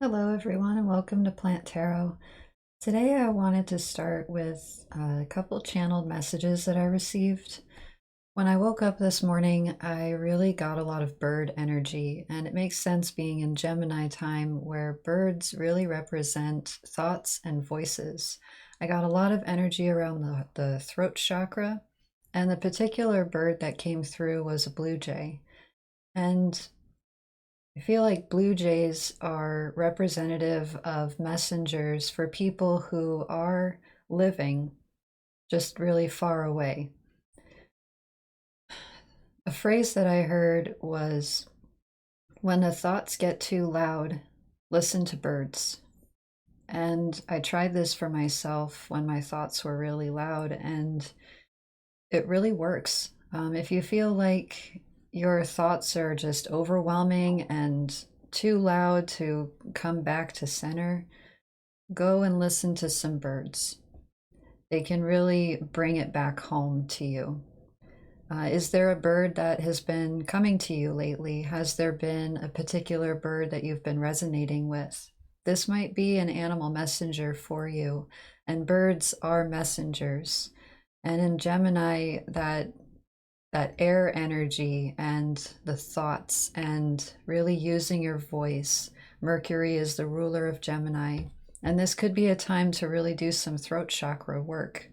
Hello, everyone, and welcome to Plant Tarot. Today, I wanted to start with a couple channeled messages that I received. When I woke up this morning, I really got a lot of bird energy, and it makes sense being in Gemini time where birds really represent thoughts and voices. I got a lot of energy around the throat chakra, and the particular bird that came through was a blue jay. And I feel like blue jays are representative of messengers for people who are living just really far away. A phrase that I heard was, when the thoughts get too loud, listen to birds. And I tried this for myself when my thoughts were really loud, and it really works. If you feel like your thoughts are just overwhelming and too loud to come back to center, go and listen to some birds. They can really bring it back home to you. Is there a bird that has been coming to you lately? Has there been a particular bird that you've been resonating with? This might be an animal messenger for you, and birds are messengers. And in Gemini, that air energy and the thoughts and really using your voice. Mercury is the ruler of Gemini, and this could be a time to really do some throat chakra work.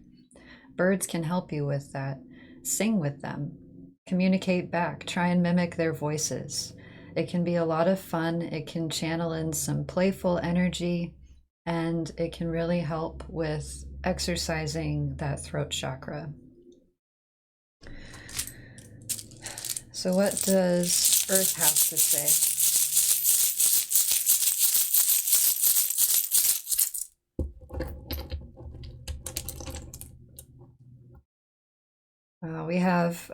Birds can help you with that. Sing with them, communicate back, try and mimic their voices. It can be a lot of fun. It can channel in some playful energy, and it can really help with exercising that throat chakra. So, what does Earth have to say? We have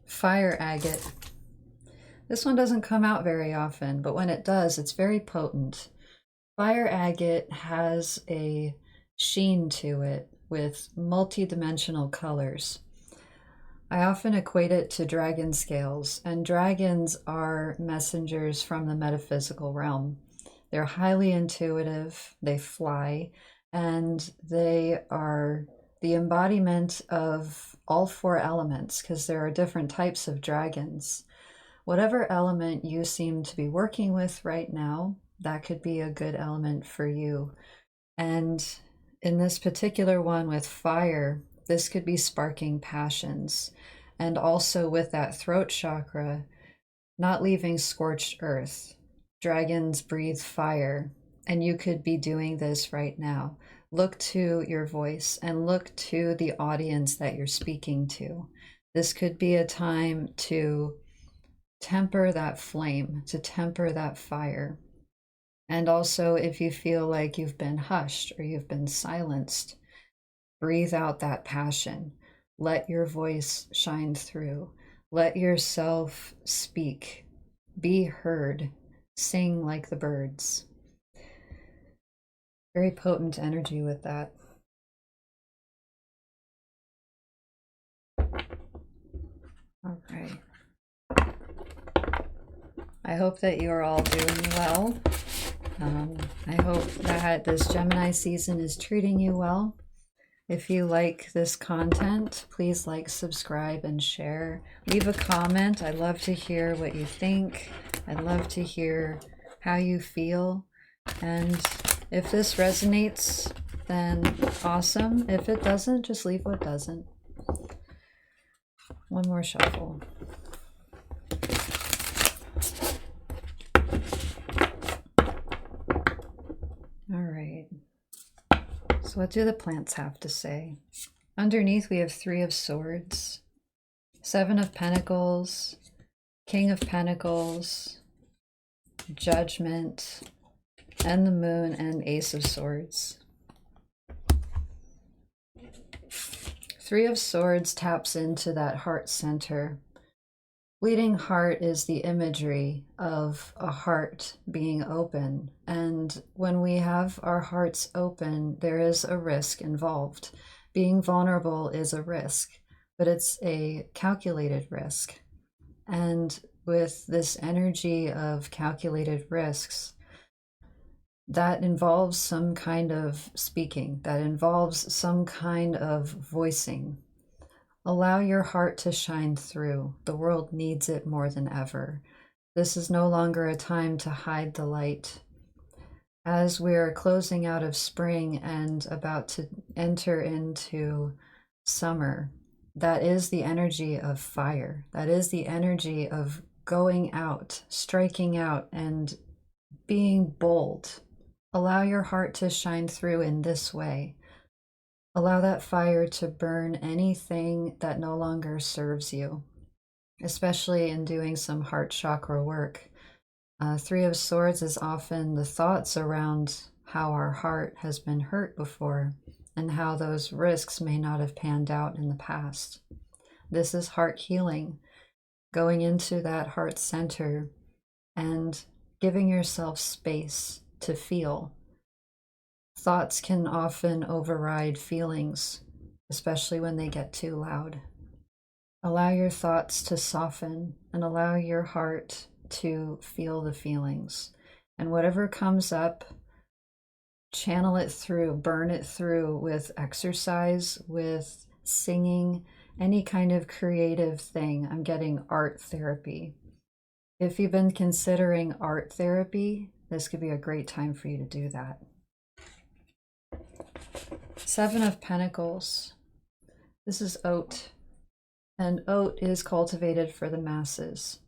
fire agate. This one doesn't come out very often, but when it does, it's very potent. Fire agate has a sheen to it with multi-dimensional colors. I often equate it to dragon scales, and dragons are messengers from the metaphysical realm. They're highly intuitive, they fly, and they are the embodiment of all four elements because there are different types of dragons. Whatever element you seem to be working with right now, that could be a good element for you. And in this particular one with fire, this could be sparking passions. And also with that throat chakra, not leaving scorched earth. Dragons breathe fire, and you could be doing this right now. Look to your voice and look to the audience that you're speaking to. This could be a time to temper that flame, to temper that fire. And also, if you feel like you've been hushed or you've been silenced, breathe out that passion. Let your voice shine through. Let yourself speak. Be heard. Sing like the birds. Very potent energy with that. All right. I hope that you are all doing well. I hope that this Gemini season is treating you well. If you like this content, please like, subscribe, and share. Leave a comment. I'd love to hear what you think. I'd love to hear how you feel. And if this resonates, then awesome. If it doesn't, just leave what doesn't. One more shuffle. All right. So what do the plants have to say? Underneath we have Three of Swords, Seven of Pentacles, King of Pentacles, Judgment, and the Moon, and Ace of Swords. Three of Swords taps into that heart center. Bleeding heart is the imagery of a heart being open. And when we have our hearts open, there is a risk involved. Being vulnerable is a risk, but it's a calculated risk. And with this energy of calculated risks, That involves some kind of speaking, that involves some kind of voicing. Allow your heart to shine through. The world needs it more than ever. This is no longer a time to hide the light. As we're closing out of spring and about to enter into summer, that is the energy of fire. That is the energy of going out, striking out, and being bold. Allow your heart to shine through in this way. Allow that fire to burn anything that no longer serves you, especially in doing some heart chakra work. Three of Swords is often the thoughts around how our heart has been hurt before and how those risks may not have panned out in the past. This is heart healing, going into that heart center and giving yourself space to feel. Thoughts can often override feelings, especially when they get too loud. Allow your thoughts to soften and allow your heart to feel the feelings. And whatever comes up, channel it through, burn it through with exercise, with singing, any kind of creative thing. I'm getting art therapy. If you've been considering art therapy, this could be a great time for you to do that. Seven of Pentacles. This is oat, and oat is cultivated for the masses.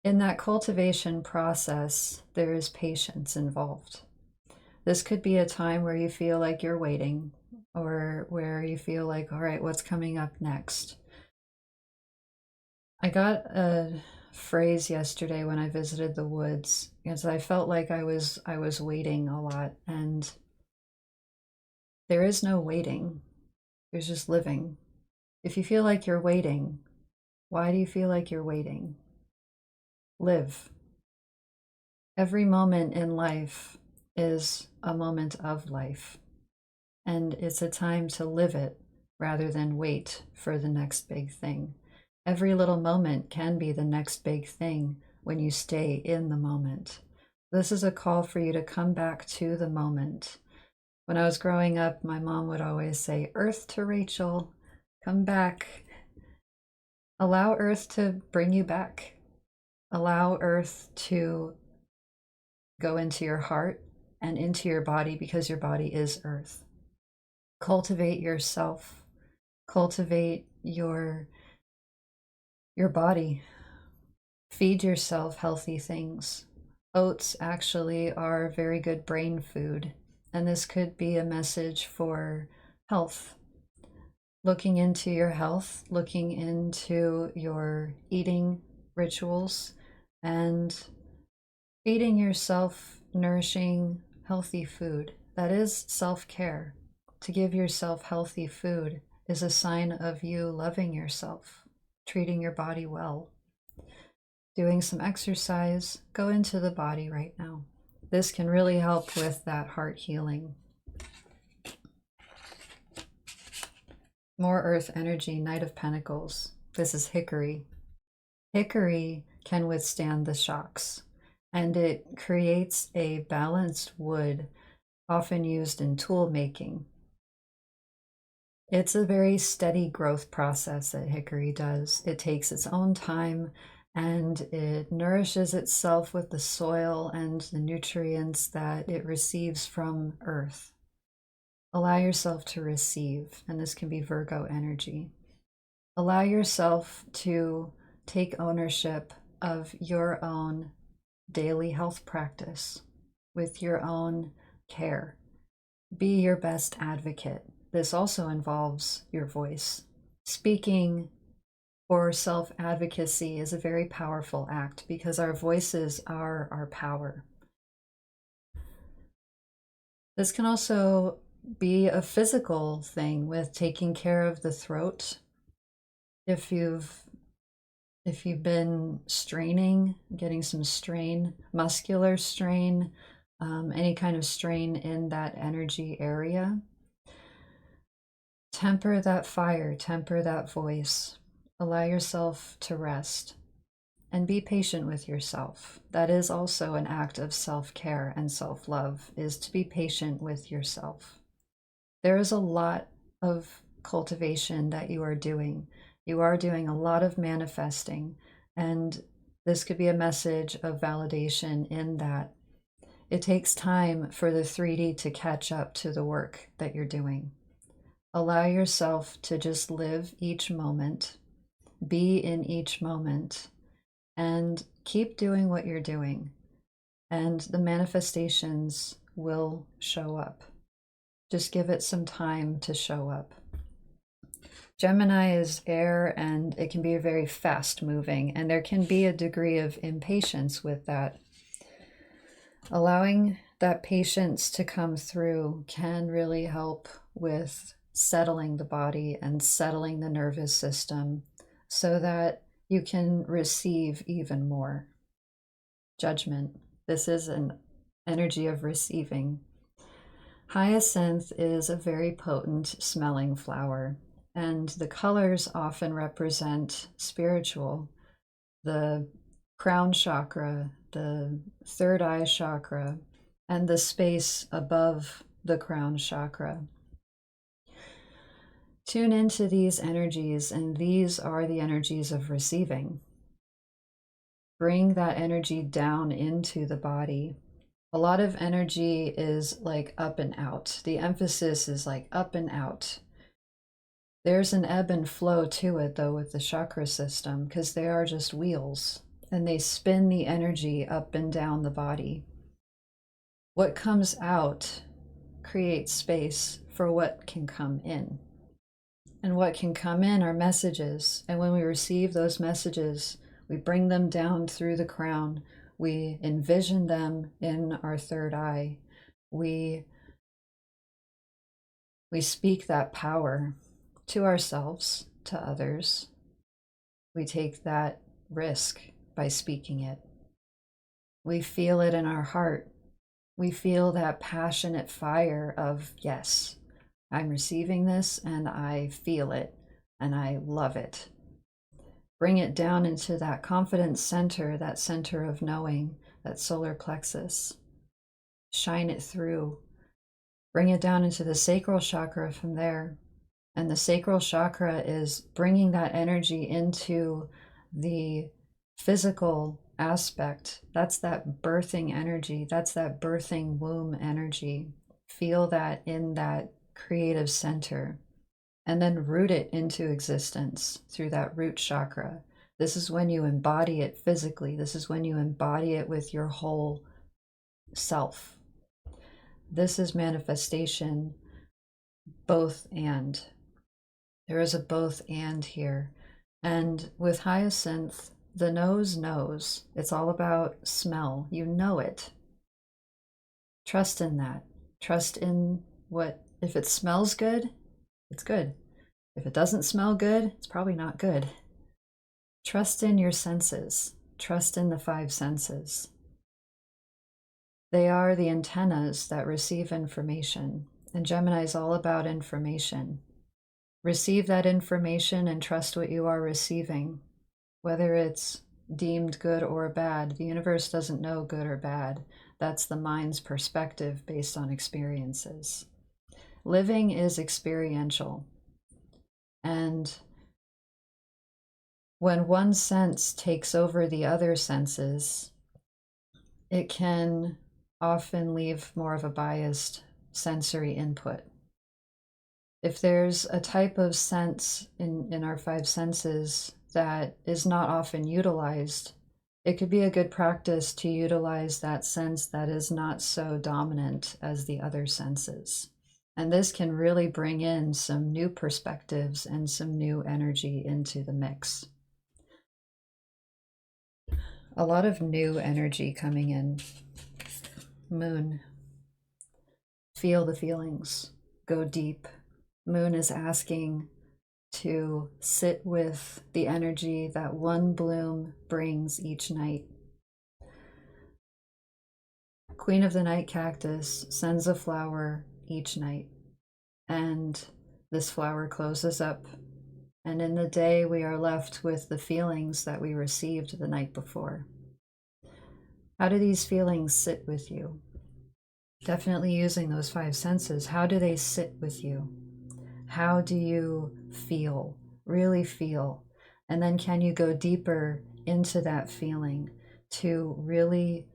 In that cultivation process, there is patience involved. This could be a time where you feel like you're waiting, or where you feel like, all right, what's coming up next? I got a phrase yesterday when I visited the woods, because I felt like I was waiting a lot, and there is no waiting. There's just living. If you feel like you're waiting, why do you feel like you're waiting? Live. Every moment in life is a moment of life, and it's a time to live it rather than wait for the next big thing. Every little moment can be the next big thing when you stay in the moment. This is a call for you to come back to the moment. When I was growing up, my mom would always say, Earth to Rachel, come back. Allow Earth to bring you back. Allow Earth to go into your heart and into your body, because your body is Earth. Cultivate yourself. Cultivate your body. Feed yourself healthy things. Oats actually are very good brain food, and this could be a message for health. Looking into your health, looking into your eating rituals, and feeding yourself nourishing, healthy food. That is self-care. To give yourself healthy food is a sign of you loving yourself, treating your body well. Doing some exercise, go into the body right now. This can really help with that heart healing. More earth energy, Knight of Pentacles. This is hickory. Hickory can withstand the shocks, and it creates a balanced wood, often used in tool making. It's a very steady growth process that hickory does. It takes its own time, and it nourishes itself with the soil and the nutrients that it receives from earth. Allow yourself to receive, and this can be Virgo energy. Allow yourself to take ownership of your own daily health practice with your own care. Be your best advocate. This also involves your voice. Speaking for self-advocacy is a very powerful act, because our voices are our power. This can also be a physical thing with taking care of the throat. If you've been straining, getting some strain, muscular strain, any kind of strain in that energy area, temper that fire, temper that voice. Allow yourself to rest. and be patient with yourself. That is also an act of self-care and self-love, is to be patient with yourself. There is a lot of cultivation that you are doing. You are doing a lot of manifesting, and this could be a message of validation in that it takes time for the 3D to catch up to the work that you're doing. Allow yourself to just live each moment, be in each moment, and keep doing what you're doing, and the manifestations will show up. Just give it some time to show up. Gemini is air, and it can be very fast moving, and there can be a degree of impatience with that. Allowing that patience to come through can really help with settling the body and settling the nervous system so that you can receive even more. Judgment. This is an energy of receiving. Hyacinth is a very potent smelling flower, and the colors often represent spiritual. The crown chakra, the third eye chakra, and the space above the crown chakra. Tune into these energies, and these are the energies of receiving. Bring that energy down into the body. A lot of energy is like up and out. The emphasis is like up and out. There's an ebb and flow to it, though, with the chakra system, because they are just wheels, and they spin the energy up and down the body. What comes out creates space for what can come in. And what can come in are messages. And when we receive those messages, we bring them down through the crown. We envision them in our third eye. We speak that power to ourselves, to others. We take that risk by speaking it. We feel it in our heart. We feel that passionate fire of, yes, I'm receiving this and I feel it and I love it. Bring it down into that confidence center, that center of knowing, that solar plexus. Shine it through. Bring it down into the sacral chakra from there. And the sacral chakra is bringing that energy into the physical aspect. That's that birthing energy. That's that birthing womb energy. Feel that in that creative center, and then root it into existence through that root chakra. This is when you embody it physically. This is when you embody it with your whole self. This is manifestation, both and. There is a both and here. And with hyacinth, the nose knows. It's all about smell. You know it. Trust in that. Trust in what, if it smells good, it's good. If it doesn't smell good, it's probably not good. Trust in your senses. Trust in the 5 senses. They are the antennas that receive information. And Gemini is all about information. Receive that information and trust what you are receiving. Whether it's deemed good or bad, the universe doesn't know good or bad. That's the mind's perspective based on experiences. Living is experiential. And when one sense takes over the other senses, it can often leave more of a biased sensory input. If there's a type of sense in our 5 senses that is not often utilized, it could be a good practice to utilize that sense that is not so dominant as the other senses. And this can really bring in some new perspectives and some new energy into the mix. A lot of new energy coming in. Moon. Feel the feelings. Go deep. Moon is asking to sit with the energy that one bloom brings each night. Queen of the Night Cactus sends a flower each night, and this flower closes up And in the day, we are left with the feelings that we received the night before. How do these feelings sit with you? Definitely using those five senses. How do they sit with you? How do you feel? Really feel? And then can you go deeper into that feeling to really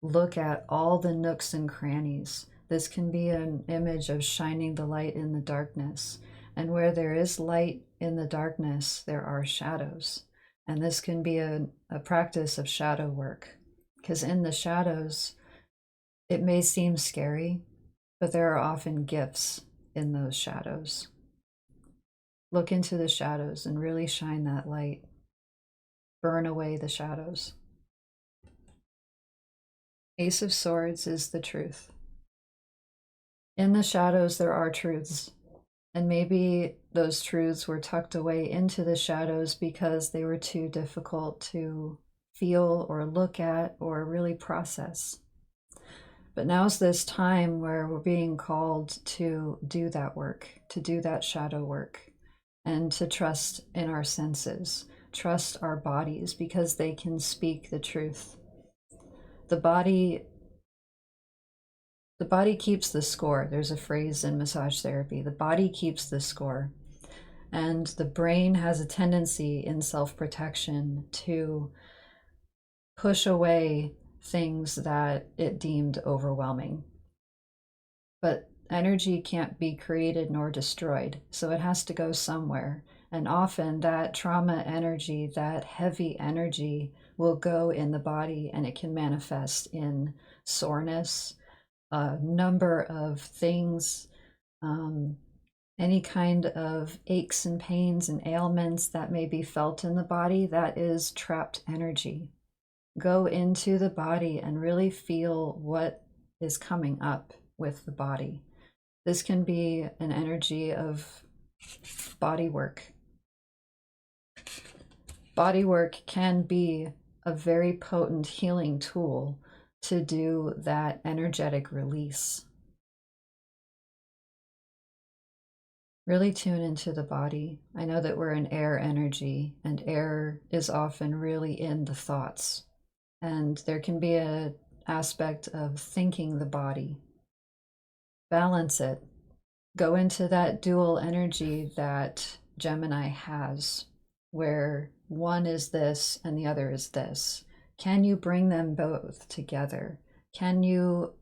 look at all the nooks and crannies? This can be an image of shining the light in the darkness. And where there is light in the darkness, there are shadows. And this can be a practice of shadow work, because in the shadows, it may seem scary, but there are often gifts in those shadows. Look into the shadows and really shine that light. Burn away the shadows. Ace of Swords is the truth. In the shadows, there are truths. And maybe those truths were tucked away into the shadows because they were too difficult to feel or look at or really process. But now's this time where we're being called to do that work, to do that shadow work, and to trust in our senses, trust our bodies, because they can speak the truth. The body keeps the score. There's a phrase in massage therapy: the body keeps the score. And the brain has a tendency in self-protection to push away things that it deemed overwhelming. But energy can't be created nor destroyed, so it has to go somewhere. And often that trauma energy, that heavy energy, will go in the body, and it can manifest in soreness, a number of things, any kind of aches and pains and ailments that may be felt in the body. That is trapped energy. Go into the body and really feel what is coming up with the body. This can be an energy of body work. Body work can be a very potent healing tool to do that energetic release. Really tune into the body. I know that we're an air energy, and air is often really in the thoughts. And there can be an aspect of thinking the body. Balance it. Go into that dual energy that Gemini has, where one is this and the other is this. Can you bring them both together? Can you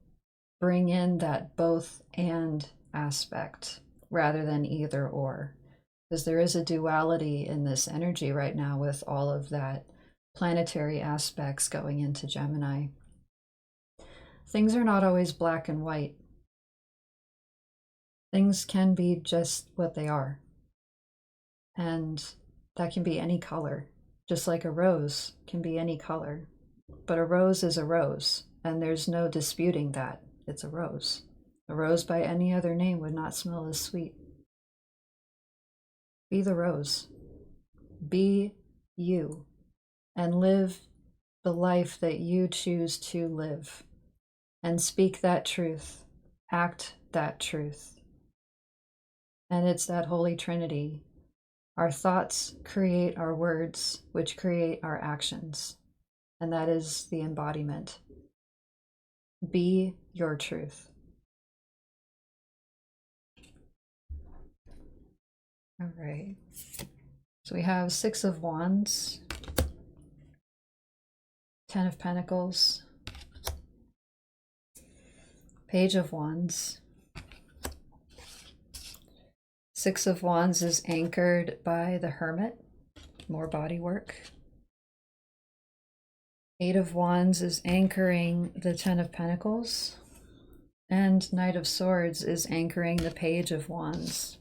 bring in that both and aspect rather than either or? Because there is a duality in this energy right now with all of that planetary aspects going into Gemini. Things are not always black and white. Things can be just what they are. And that can be any color, just like a rose can be any color. But a rose is a rose, and there's no disputing that. It's a rose. A rose by any other name would not smell as sweet. Be the rose. Be you. And live the life that you choose to live. And speak that truth. Act that truth. And it's that Holy Trinity. Our thoughts create our words, which create our actions. And that is the embodiment. Be your truth. All right. So we have Six of Wands, Ten of Pentacles, Page of Wands. Six of Wands is anchored by the Hermit, more body work. Eight of Wands is anchoring the Ten of Pentacles. And Knight of Swords is anchoring the Page of Wands.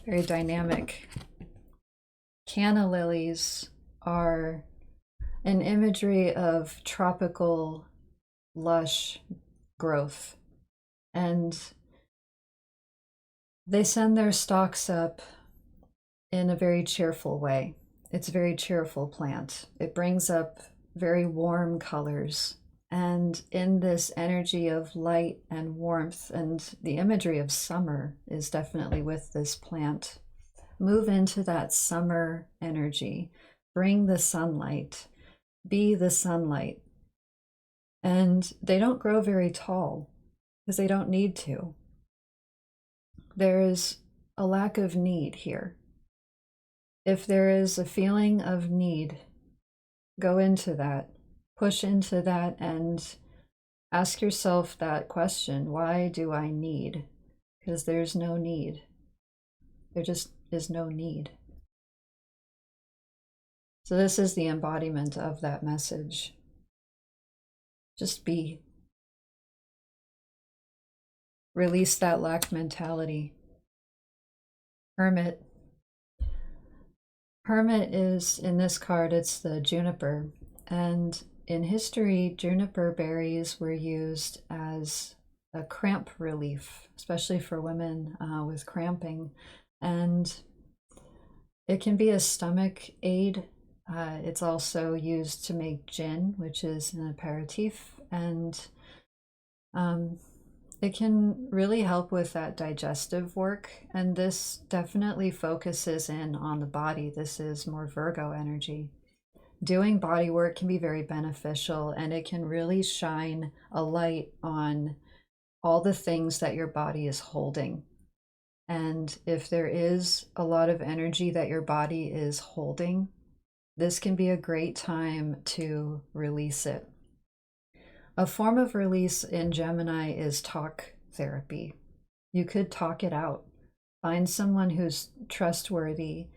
Very dynamic. Canna lilies are an imagery of tropical, lush growth. And they send their stalks up in a very cheerful way. It's a very cheerful plant. It brings up very warm colors. And in this energy of light and warmth, and the imagery of summer is definitely with this plant. Move into that summer energy. Bring the sunlight. Be the sunlight. And they don't grow very tall because they don't need to. There's a lack of need here. If there is a feeling of need, go into that. Push into that and ask yourself that question, why do I need? Because there's no need. There just is no need. So this is the embodiment of that message. Just be. Release that lack mentality. Hermit. Hermit is, in this card, it's the juniper. And in history, juniper berries were used as a cramp relief, especially for women with cramping. And it can be a stomach aid. It's also used to make gin, which is an aperitif. And it can really help with that digestive work. And this definitely focuses in on the body. This is more Virgo energy. Doing body work can be very beneficial, and it can really shine a light on all the things that your body is holding. And if there is a lot of energy that your body is holding, this can be a great time to release it. A form of release in Gemini is talk therapy. You could talk it out. Find someone who's trustworthy,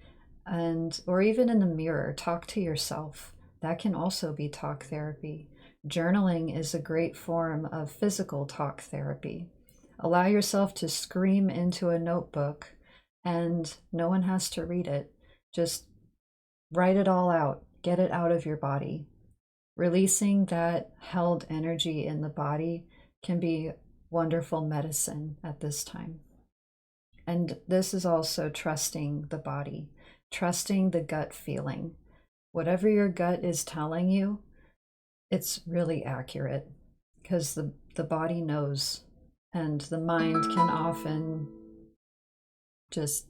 or even in the mirror, talk to yourself. That can also be talk therapy. Journaling is a great form of physical talk therapy. Allow yourself to scream into a notebook, and no one has to read it. Just write it all out. Get it out of your body. Releasing that held energy in the body can be wonderful medicine at this time. And this is also trusting the body, trusting the gut feeling. Whatever your gut is telling you, it's really accurate because the body knows, and the mind can often just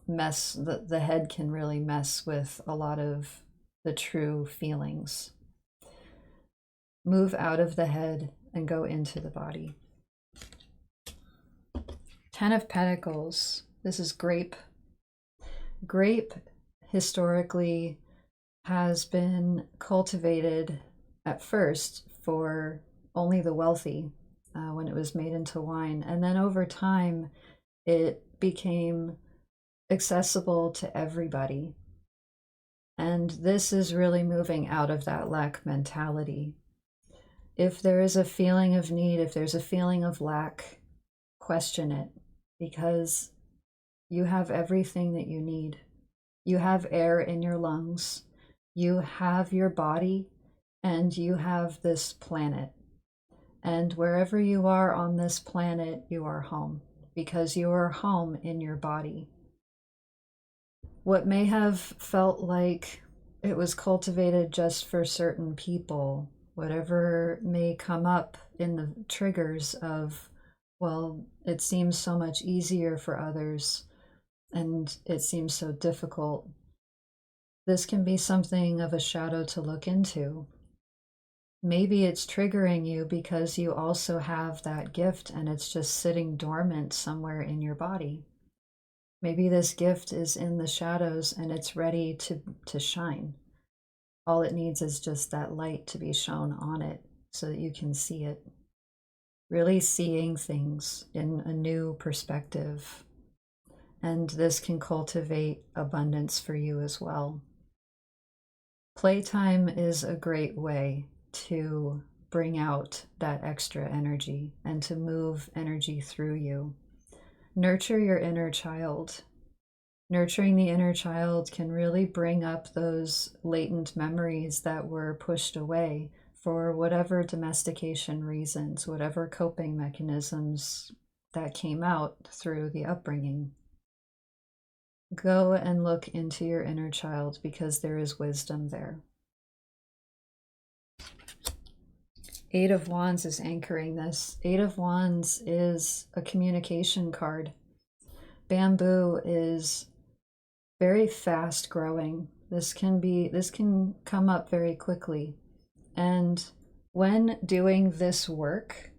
mess, the head can really mess with a lot of the true feelings. Move out of the head and go into the body. 10 of Pentacles. This is grape. Grape historically has been cultivated at first for only the wealthy when it was made into wine. And then over time, it became accessible to everybody. And this is really moving out of that lack mentality. If there is a feeling of need, if there's a feeling of lack, question it, because you have everything that you need. You have air in your lungs, you have your body, and you have this planet. And wherever you are on this planet, you are home, because you are home in your body. What may have felt like it was cultivated just for certain people, whatever may come up in the triggers of, well, it seems so much easier for others and it seems so difficult. This can be something of a shadow to look into. Maybe it's triggering you because you also have that gift and it's just sitting dormant somewhere in your body. Maybe this gift is in the shadows and it's ready to shine. All it needs is just that light to be shown on it so that you can see it. Really seeing things in a new perspective. And this can cultivate abundance for you as well. Playtime is a great way to bring out that extra energy and to move energy through you. Nurture your inner child. Nurturing the inner child can really bring up those latent memories that were pushed away for whatever domestication reasons, whatever coping mechanisms that came out through the upbringing. Go and look into your inner child because there is wisdom there. Eight of Wands is anchoring this. Eight of Wands is a communication card. Bamboo is very fast growing. This can come up very quickly. And when doing this work,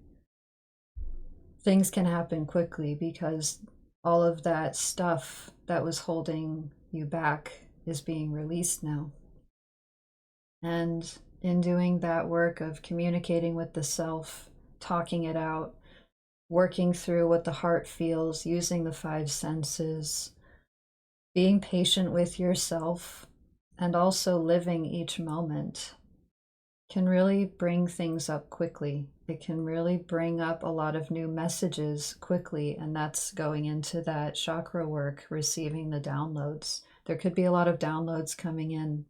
things can happen quickly because all of that stuff that was holding you back is being released now. And in doing that work of communicating with the self, talking it out, working through what the heart feels, using the five senses, being patient with yourself, and also living each moment can really bring things up quickly. It can really bring up a lot of new messages quickly, and that's going into that chakra work, receiving the downloads. There could be a lot of downloads coming in.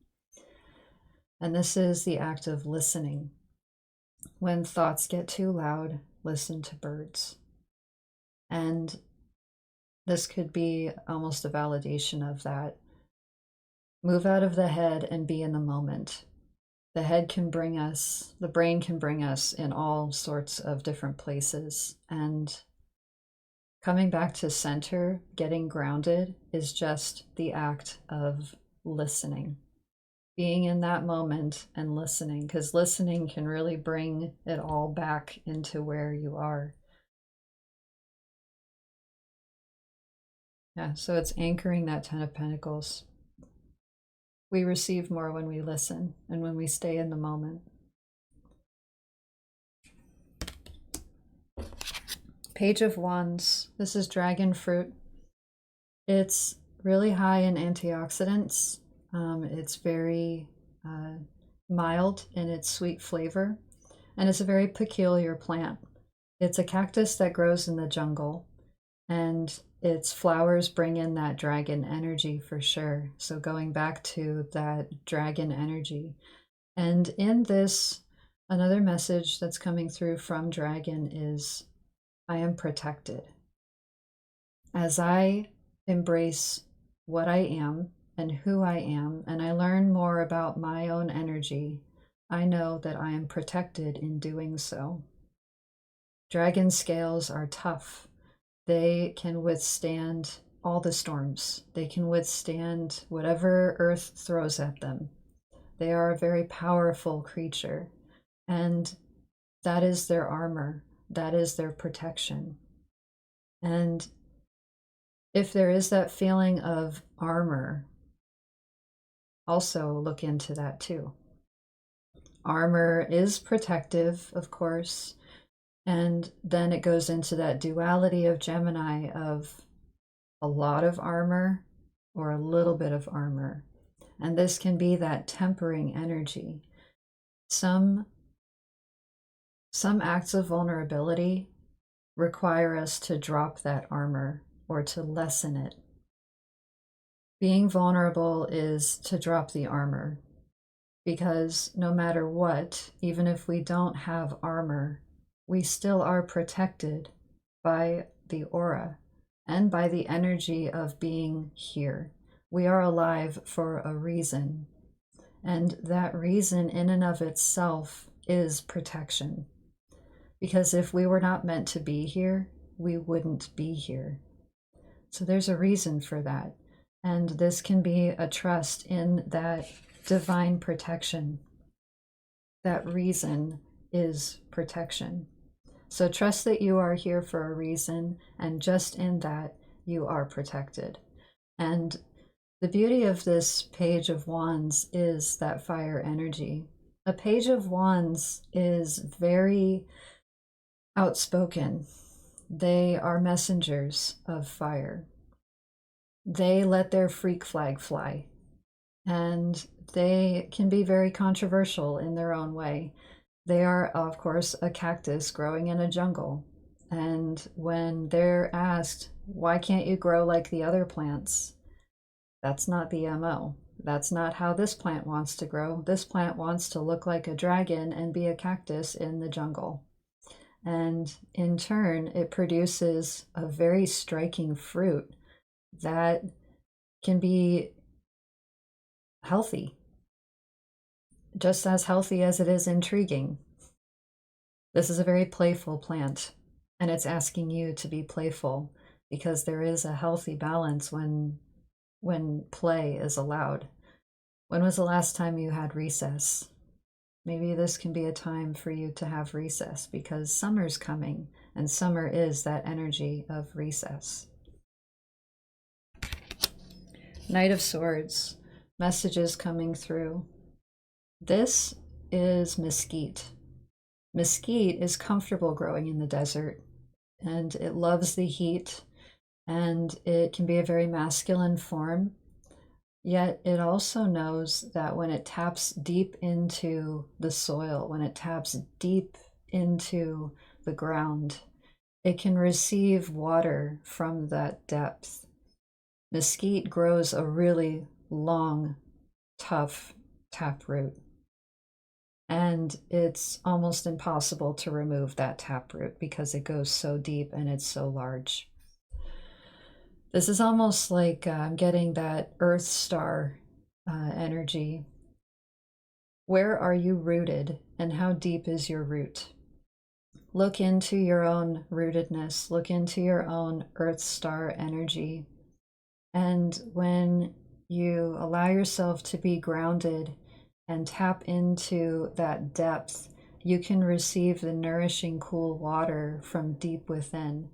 And this is the act of listening. When thoughts get too loud, listen to birds. And this could be almost a validation of that. Move out of the head and be in the moment. The head can bring us, the brain can bring us in all sorts of different places. And coming back to center, getting grounded, is just the act of listening. Being in that moment and listening, because listening can really bring it all back into where you are. Yeah, so it's anchoring that Ten of Pentacles. We receive more when we listen and when we stay in the moment. Page of Wands. This is dragon fruit. It's really high in antioxidants. It's very mild in its sweet flavor, and it's a very peculiar plant. It's a cactus that grows in the jungle, and its flowers bring in that dragon energy for sure. So going back to that dragon energy. And in this, another message that's coming through from dragon is, I am protected. As I embrace what I am and who I am, and I learn more about my own energy, I know that I am protected in doing so. Dragon scales are tough. They can withstand all the storms. They can withstand whatever earth throws at them. They are a very powerful creature, and that is their armor. That is their protection. And if there is that feeling of armor, also look into that too. Armor is protective, of course, and then it goes into that duality of Gemini of a lot of armor or a little bit of armor. And this can be that tempering energy. Some acts of vulnerability require us to drop that armor or to lessen it. Being vulnerable is to drop the armor, because no matter what, even if we don't have armor, we still are protected by the aura and by the energy of being here. We are alive for a reason, and that reason in and of itself is protection. Because if we were not meant to be here, we wouldn't be here. So there's a reason for that. And this can be a trust in that divine protection. That reason is protection. So trust that you are here for a reason, and just in that, you are protected. And the beauty of this Page of Wands is that fire energy. A Page of Wands is very outspoken. They are messengers of fire. They let their freak flag fly, and they can be very controversial in their own way. They are, of course, a cactus growing in a jungle. And when they're asked, why can't you grow like the other plants? That's not the MO. That's not how this plant wants to grow. This plant wants to look like a dragon and be a cactus in the jungle. And in turn, it produces a very striking fruit that can be healthy, just as healthy as it is intriguing. This is a very playful plant, and it's asking you to be playful because there is a healthy balance when play is allowed. When was the last time you had recess? Maybe this can be a time for you to have recess because summer's coming, and summer is that energy of recess. Knight of Swords, messages coming through. This is mesquite. Mesquite is comfortable growing in the desert, and it loves the heat, and it can be a very masculine form. Yet it also knows that when it taps deep into the soil, when it taps deep into the ground, it can receive water from that depth. Mesquite grows a really long, tough taproot, and it's almost impossible to remove that taproot because it goes so deep and it's so large. This is almost like I'm getting that Earth star energy. Where are you rooted, and how deep is your root? Look into your own rootedness, look into your own Earth star energy. And when you allow yourself to be grounded and tap into that depth, you can receive the nourishing, cool water from deep within.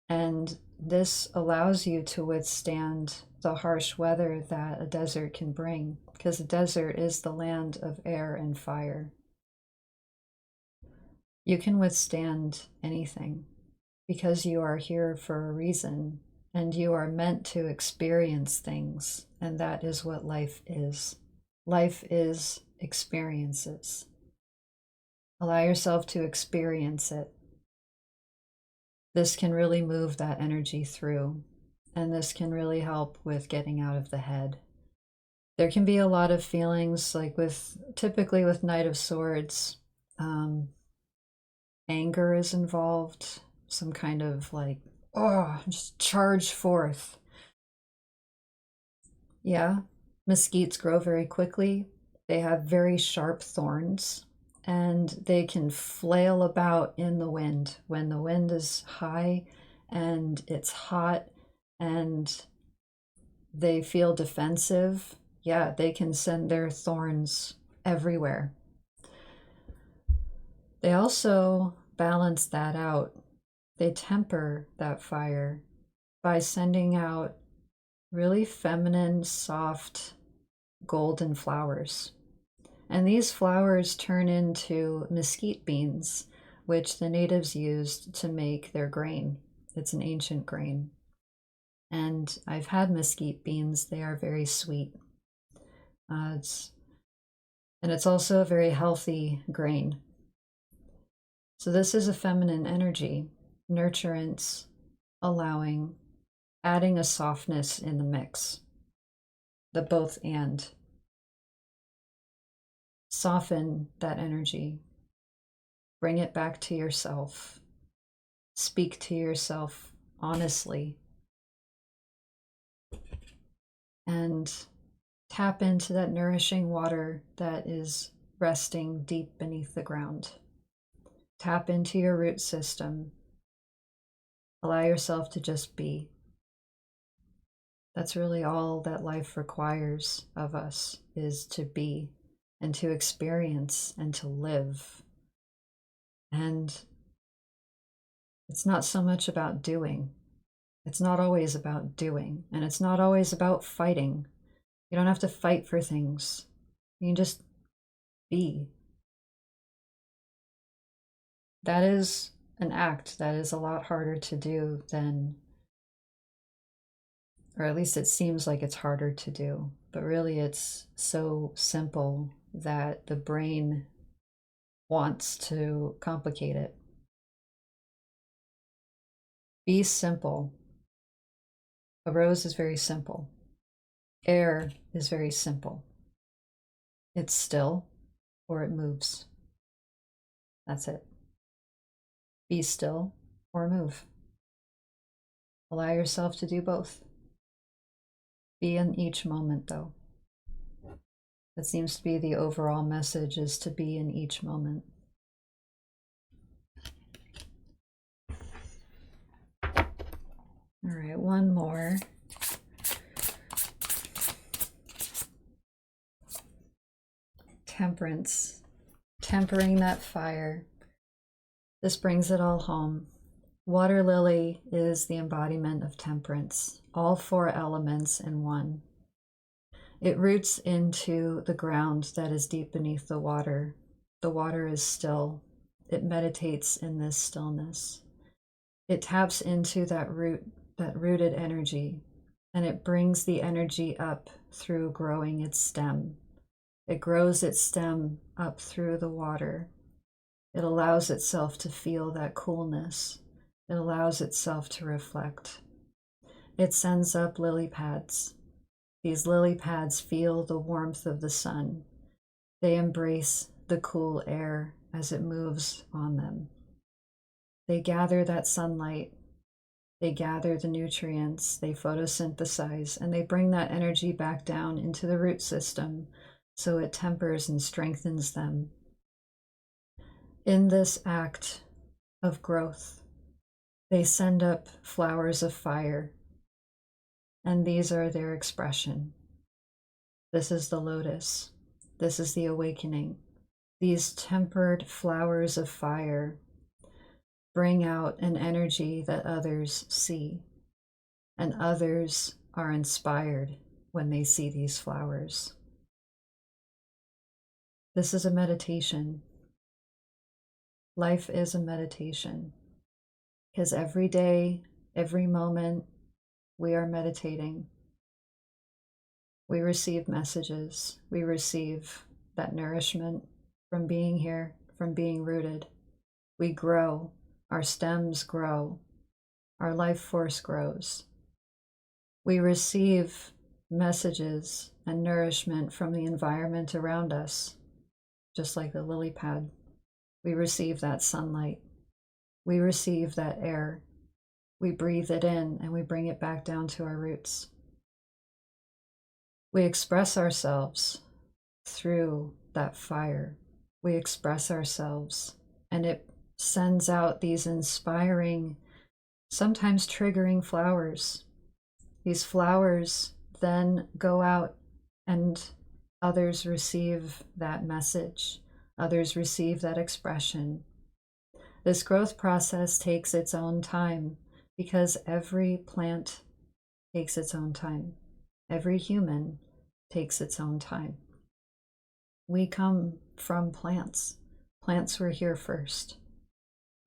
And this allows you to withstand the harsh weather that a desert can bring, because a desert is the land of air and fire. You can withstand anything because you are here for a reason, and you are meant to experience things, and that is what life is. Life is experiences. Allow yourself to experience it. This can really move that energy through, and this can really help with getting out of the head. There can be a lot of feelings, like typically with Knight of Swords, anger is involved, some kind of like, oh, just charge forth. Yeah, mesquites grow very quickly. They have very sharp thorns, and they can flail about in the wind when the wind is high and it's hot and they feel defensive. Yeah, they can send their thorns everywhere. They also balance that out. They temper that fire by sending out really feminine, soft, golden flowers. And these flowers turn into mesquite beans, which the natives used to make their grain. It's an ancient grain. And I've had mesquite beans. They are very sweet. And it's also a very healthy grain. So this is a feminine energy, nurturance, allowing, adding a softness in the mix, the both and. Soften that energy. Bring it back to yourself. Speak to yourself honestly. And tap into that nourishing water that is resting deep beneath the ground. Tap into your root system. Allow yourself to just be. That's really all that life requires of us, is to be and to experience and to live. And it's not so much about doing. It's not always about doing, and it's not always about fighting. You don't have to fight for things. You can just be. That is an act that is a lot harder to do than, or at least it seems like it's harder to do, but really it's so simple that the brain wants to complicate it. Be simple. A rose is very simple. Air is very simple. It's still or it moves. That's it. Be still or move. Allow yourself to do both. Be in each moment, though. That seems to be the overall message, is to be in each moment. All right, one more. Temperance, tempering that fire. This brings it all home. Water lily is the embodiment of temperance, all four elements in one. It roots into the ground that is deep beneath the water. The water is still. It meditates in this stillness. It taps into that rooted energy, and it brings the energy up through growing its stem. It grows its stem up through the water. It allows itself to feel that coolness. It allows itself to reflect. It sends up lily pads. These lily pads feel the warmth of the sun. They embrace the cool air as it moves on them. They gather that sunlight. They gather the nutrients. They photosynthesize, and they bring that energy back down into the root system so it tempers and strengthens them. In this act of growth, they send up flowers of fire, and these are their expression. This is the lotus. This is the awakening. These tempered flowers of fire bring out an energy that others see, and others are inspired when they see these flowers. This is a meditation. Life is a meditation, because every day, every moment, we are meditating. We receive messages. We receive that nourishment from being here, from being rooted. We grow. Our stems grow. Our life force grows. We receive messages and nourishment from the environment around us, just like the lily pad. We receive that sunlight. We receive that air. We breathe it in and we bring it back down to our roots. We express ourselves through that fire. We express ourselves, and it sends out these inspiring, sometimes triggering flowers. These flowers then go out and others receive that message. Others receive that expression. This growth process takes its own time because every plant takes its own time. Every human takes its own time. We come from plants. Plants were here first.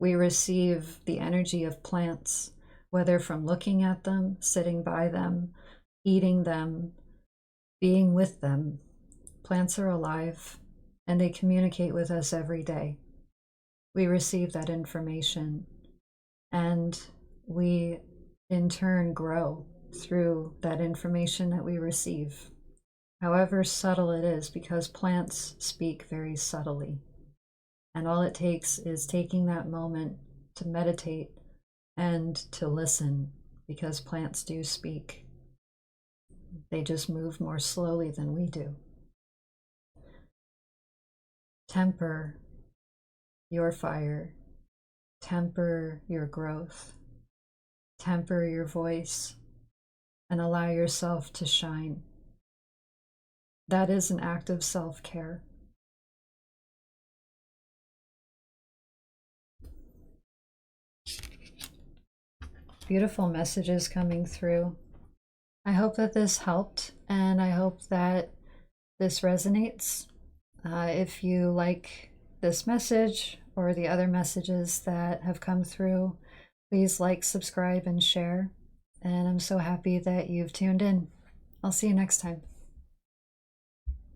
We receive the energy of plants, whether from looking at them, sitting by them, eating them, being with them. Plants are alive, and they communicate with us every day. We receive that information, and we in turn grow through that information that we receive, however subtle it is, because plants speak very subtly. And all it takes is taking that moment to meditate and to listen, because plants do speak. They just move more slowly than we do. Temper your fire. Temper your growth. Temper your voice and allow yourself to shine. That is an act of self-care. Beautiful messages coming through. I hope that this helped, and I hope that this resonates. If you like this message or the other messages that have come through, please like, subscribe, and share. And I'm so happy that you've tuned in. I'll see you next time.